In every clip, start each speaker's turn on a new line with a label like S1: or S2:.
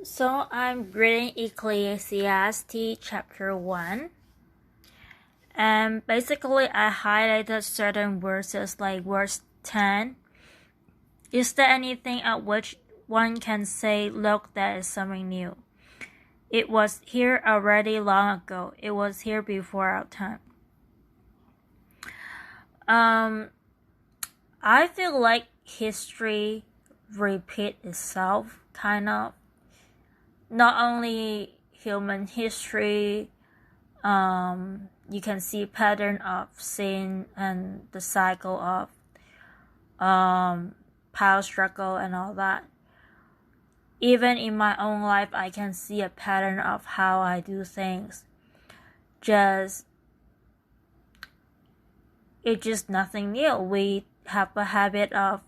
S1: So I'm reading Ecclesiastes chapter 1. And basically I highlighted certain verses like verse 10. Is there anything at which one can say, look, that is something new? It was here already long ago. It was here before our time. I feel like history repeat itself, kind of. Not only human history, you can see pattern of sin and the cycle of power struggle and all that. Even in my own life, I can see a pattern of how I do things. It's just nothing new. We have a habit of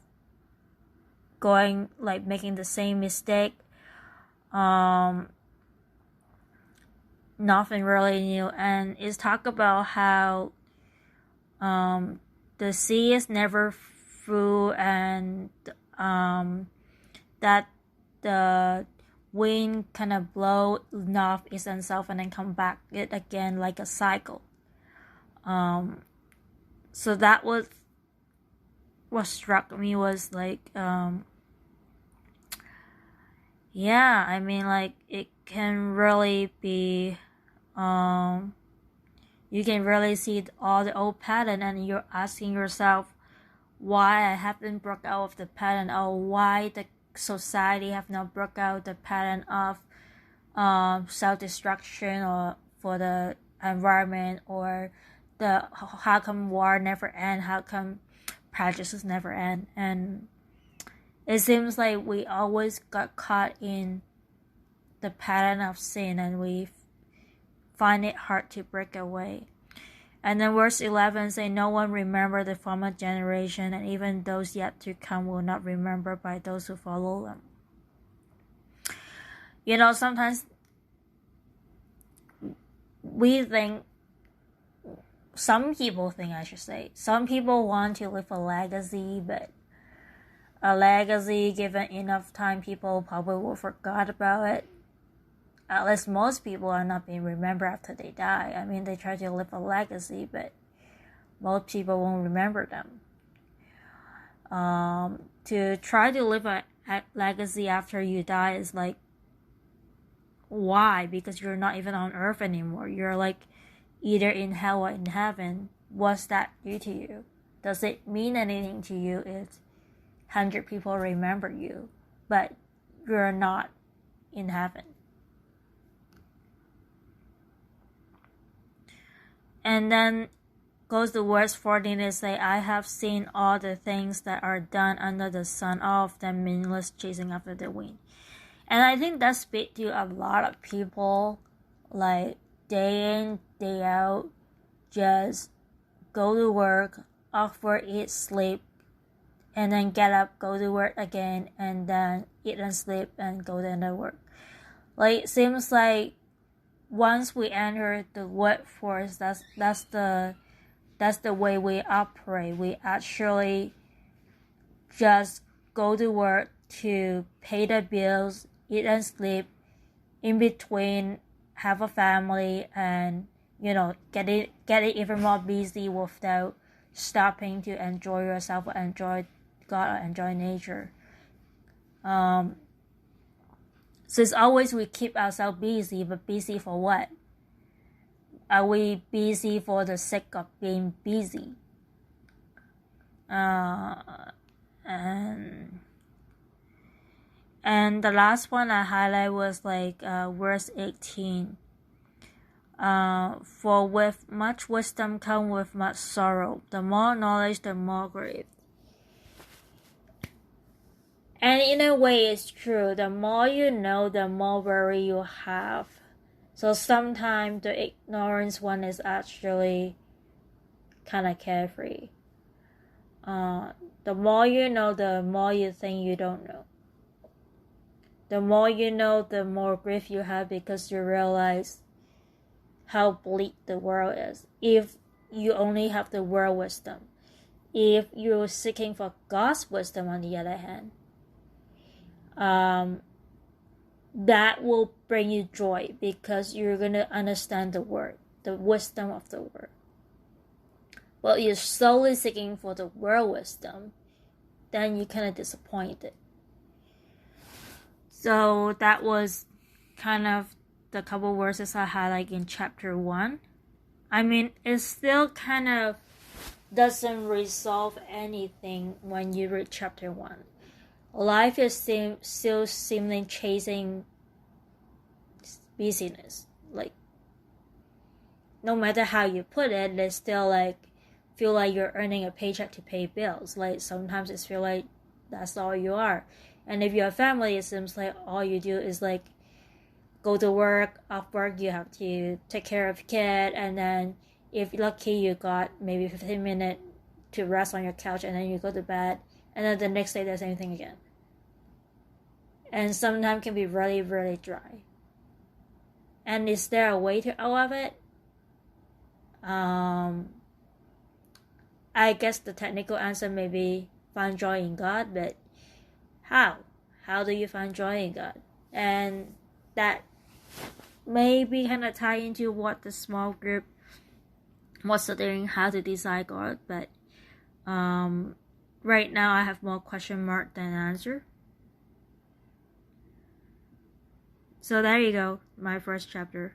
S1: making the same mistake. Nothing really new. And it's talk about how the sea is never full, and that the wind kind of blow north, east, and south, and then come back it again like a cycle. So that was what struck me was like, yeah, I mean, like, it can really be, you can really see all the old pattern, and you're asking yourself why I haven't broke out of the pattern, or why the society have not broke out the pattern of self-destruction, or for the environment, or the how come war never end, how come prejudices never end. And it seems like we always got caught in the pattern of sin, and we find it hard to break away. And then verse 11 say, no one remember the former generation, and even those yet to come will not remember by those who follow them. You know, sometimes some people want to leave a legacy, but a legacy, given enough time, people probably will forget about it. At least most people are not being remembered after they die. I mean, they try to leave a legacy, but most people won't remember them. To try to live a legacy after you die is like, why? Because you're not even on earth anymore. You're like either in hell or in heaven. What's that do to you? Does it mean anything to you if 100 people remember you, but you're not in heaven? And then goes to verse 14 to say, I have seen all the things that are done under the sun, all of them meaningless, chasing after the wind. And I think that speaks to a lot of people, like day in, day out, just go to work, off work, eat, sleep, and then get up, go to work again, and then eat and sleep, and go to another work. Like, it seems like once we enter the workforce, that's the way we operate. We actually just go to work to pay the bills, eat and sleep, in between have a family, and get it even more busy without stopping to enjoy yourself, or enjoy God, or enjoy nature. So it's always we keep ourselves busy, but busy for what? Are we busy for the sake of being busy? And the last one I highlight was like verse 18. For with much wisdom come with much sorrow. The more knowledge, the more grief. And in a way, it's true. The more you know, the more worry you have. So sometimes the ignorance one is actually kind of carefree. The more you know, the more you think you don't know. The more you know, the more grief you have, because you realize how bleak the world is. If you only have the world wisdom. If you're seeking for God's wisdom, on the other hand, that will bring you joy because you're going to understand the word, the wisdom of the word. Well, you're solely seeking for the world wisdom, then you're kind of disappointed. So that was kind of the couple verses I had like in chapter 1. I mean, it still kind of doesn't resolve anything when you read chapter 1. Life is still seemingly chasing busyness. Like, no matter how you put it, they still like feel like you're earning a paycheck to pay bills. Like sometimes it feels like that's all you are. And if you're a family, it seems like all you do is like go to work. Off work, you have to take care of kid, and then if you're lucky, you got maybe 15 minutes to rest on your couch, and then you go to bed, and then the next day the same thing again. And sometimes can be really, really dry. And is there a way to out of it? I guess the technical answer may be find joy in God, but how? How do you find joy in God? And that maybe kind of tie into what the small group was studying, how to decide God, but right now I have more question mark than answer. So there you go, my first chapter.